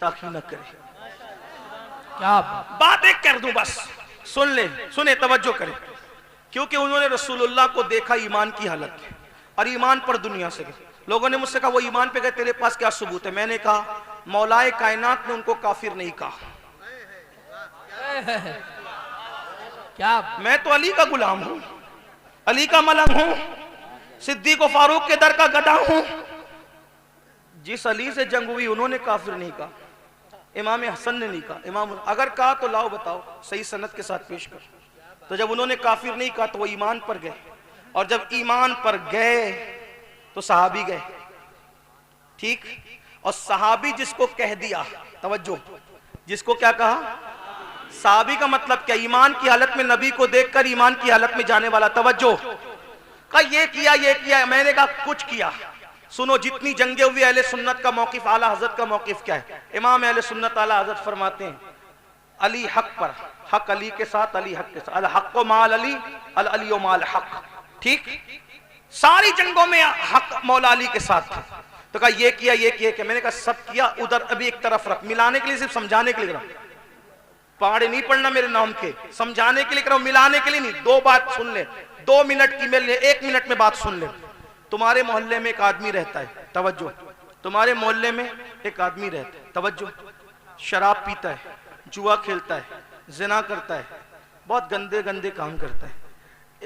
गुस्ताखी न करे। क्या बात एक कर दूं बस, सुन ले, सुने, तवज्जो करें, क्योंकि उन्होंने रसूलुल्लाह को देखा ईमान की हालत में और ईमान पर दुनिया से गए। लोगों ने मुझसे कहा वो ईमान पे गए, तेरे पास क्या सबूत है? मैंने कहा मौलाए कायनात ने उनको काफिर नहीं कहा। क्या मैं तो अली का गुलाम हूं, अली का मलंग हूं, सिद्दीक और फारूक के दर का गधा हूं। जिस अली से जंग हुई उन्होंने काफिर नहीं कहा, इमाम हसन ने नहीं कहा। इमाम अगर कहा तो लाओ बताओ, सही सनद के साथ पेश कर। तो जब उन्होंने काफिर नहीं कहा तो वो ईमान पर गए, और जब ईमान पर गए तो सहाबी गए, ठीक। और सहाबी जिसको कह दिया, तवज्जो, जिसको क्या कहा? सहाबी का मतलब क्या? ईमान की हालत में नबी को देखकर ईमान की हालत में जाने वाला। तवज्जो, कहा ये किया। मैंने कहा कुछ किया। सुनो, जितनी जंगे हुई अहले सुन्नत का मौकिफ, आला हजरत का मौकिफ क्या है? इमाम अहले सुन्नत आला हजरत फरमाते हैं अली हक पर, हक अली के साथ, अली हक के साथ, अल हक माल अली, अल अली माल हक, ठीक। सारी जंगों में हक मौला अली के साथ था। तो कहा ये किया। मैंने कहा सब किया, उधर अभी एक तरफ रख, मिलाने के लिए, सिर्फ समझाने के लिए कर रहा हूं। पहाड़े नहीं पढ़ना मेरे नाम के, समझाने के लिए कर रहा हूं, मिलाने के लिए नहीं। दो बात सुन ले, 2 मिनट की मेरे 1 मिनट में बात सुन ले। तुम्हारे मोहल्ले में एक आदमी रहता है, तवज्जो, तुम्हारे मोहल्ले में एक आदमी रहता है, तवज्जो, शराब पीता है, जुआ खेलता है, जिना करता है, बहुत गंदे गंदे काम करता है।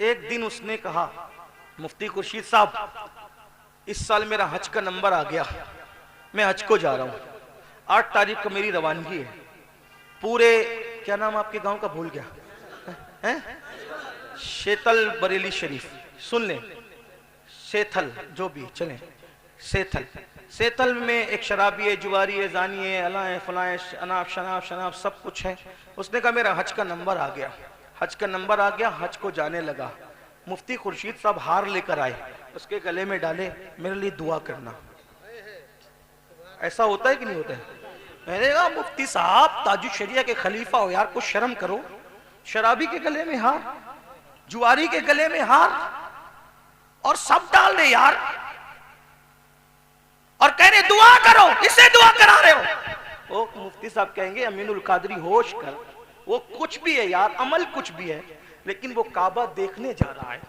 एक दिन उसने कहा मुफ्ती खुर्शीद साहब, इस साल मेरा हज का नंबर आ गया, मैं हज को जा रहा हूं, 8 तारीख को मेरी रवानगी है। पूरे, क्या नाम आपके गांव का भूल गया है? शेतल बरेली शरीफ, सुन ले, सेथल जो भी चले, सेथल में एक शराबी है, जुआरी है, जानी है, अला है, फला है, शनाब सब कुछ है। उसने कहा मेरा हज का नंबर आ गया, हज को जाने लगा। मुफ्ती खुर्शीद साहब हार लेकर आए, उसके गले में डाले, मेरे लिए दुआ करना। ऐसा होता है कि नहीं होता है? मैंने कहा मुफ्ती साहब ताजुल शरिया के खलीफा हो यार, कुछ शर्म करो। शराबी के गले में हार, जुआरी के गले में हार, और सब डाल दे यार, और कह रहे दुआ करो, इसे दुआ करा रहे हो। वो मुफ्ती साहब कहेंगे अमीनुल कादरी होश कर, वो कुछ भी है यार, अमल कुछ भी है, लेकिन वो काबा देखने जा रहा है,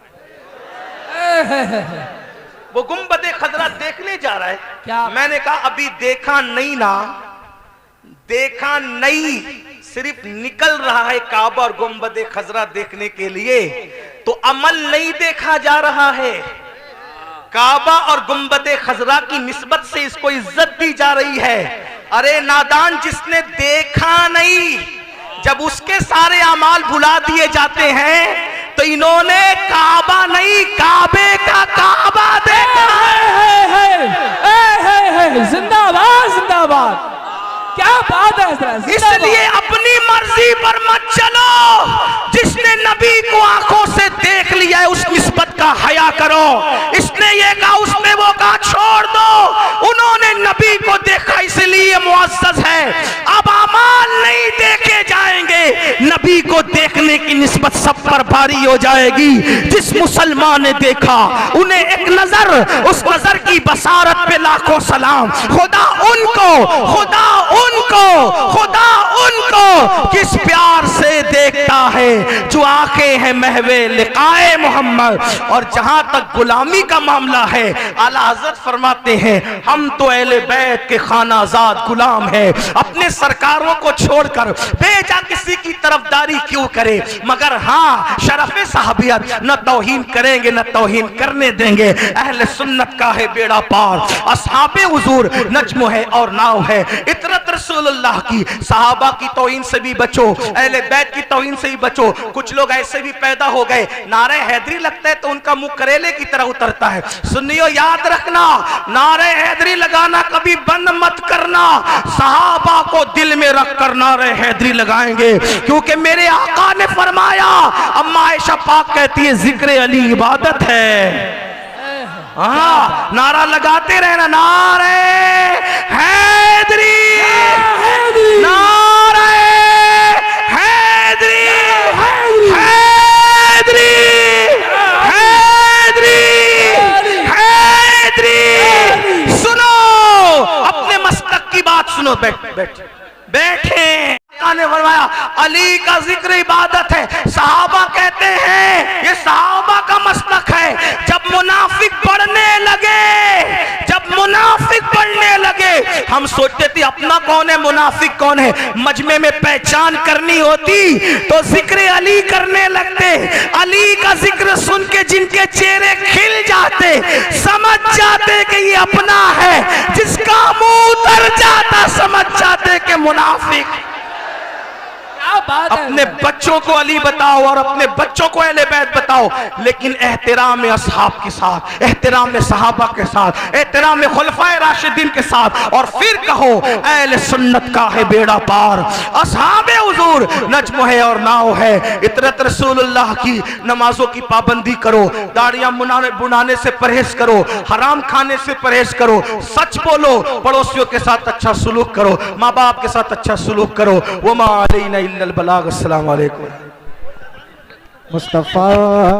वो गुंबदे खजरा देखने जा रहा है। क्या? मैंने कहा अभी देखा नहीं ना, देखा नहीं, सिर्फ निकल रहा है काबा और गुंबदे खजरा देखने के लिए, तो अमल नहीं देखा जा रहा है। काबा और गुंबदे खजरा की निस्बत से इसको इज्जत दी जा रही है। अरे नादान, जिसने देखा नहीं, जब उसके सारे अमाल भुला दिए जाते हैं, तो इन्होंने काबा नहीं, काबे का काबा देखा है। जिंदाबाद जिंदाबाद, क्या बात है। इसलिए अपनी मर्जी पर मत चलो, जिसने नबी को आंखों से देख लिया है उस निस्बत का हया करो। इसने ये कहा, उसने वो कहा, छोड़ दो। उन्होंने नबी को देखा इसलिए मुअज़्ज़ज़ है। अब अमाल नहीं देखे जाएंगे, नबी को देखने की निस्बत सब पर भारी हो जाएगी। जिस मुसलमान ने देखा, उन्हें एक नजर, उस नजर की बसारत पे लाखों सलाम। खुदा उनको किस प्यार से देखता है, जो आंखें हैं महवे लिकाए मोहम्मद। और जहां तक गुलामी का मामला है, आला हज़रत फरमाते हैं हम तो अहले बैत के खानाजाद गुलाम हैं। अपने सरकारों को छोड़कर बेजा किसी की तरफदारी क्यों करे, मगर हाँ शरफ़े साहबियत न तौहीन करेंगे, न तौहीन करने देंगे। अहले सुन्नत का है बेड़ा पार, असहाबे हुजूर नज्म है और नाव है। इतरत रसूलुल्लाह की, सहाबा की तौहीन से भी बचो, अहले बैत की तौहीन से भी बचो। कुछ लोग ऐसे भी पैदा हो गए, नारे हैदरी लगता है तो उनका मुंह करेले की तरह उतरता है। सुनियो, याद रखना, नारे हैदरी लगाना कभी बंद मत करना। सहाबा को दिल में रख कर नारे हैदरी लगाएंगे, क्योंकि मेरे आका ने फरमाया, अम्मा आयशा पाक कहती है जिक्र अली इबादत है। हाँ, नारा लगाते रहना, नारे हैदरी, नारे हैदरी, हैदरी, हैदरी, हैदरी। सुनो, अपने मस्तक की बात सुनो। बैठ बैठे बैठे। ने फरमाया अली का जिक्र इबादत है। सहाबा कहते हैं ये सहाबा का मसलक है। जब मुनाफिक बढ़ने लगे हम सोचते थे अपना कौन है मुनाफिक कौन है, मजमे में पहचान करनी होती तो जिक्र अली करने लगते। अली का जिक्र सुन के जिनके चेहरे खिल जाते, समझ जाते कि ये अपना है। जिसका मुंह उतर जाता समझ जाते कि मुनाफिक। अपने बच्चों को अली बताओ और अपने बच्चों को अहले बैत बताओ, लेकिन एहतराम अस्हाब के साथ, एहतराम सहाबा के साथ, एहतराम खुलफाए राशिदीन के साथ, और फिर कहो अहले सुन्नत का है बेड़ा पार। अस्हाबे हुजूर नज्म है और नाव है। इतरत रसूलुल्लाह की नमाजों की पाबंदी करो, दाढ़ियां बुनाने से परहेज करो, हराम खाने से परहेज करो, सच बोलो, पड़ोसियों के साथ अच्छा सुलूक करो, माँ बाप के साथ अच्छा सुलूक करो। वमा अलैना इल्लल बलाग। अस्सलाम वालेकुम। मुस्तफ़ा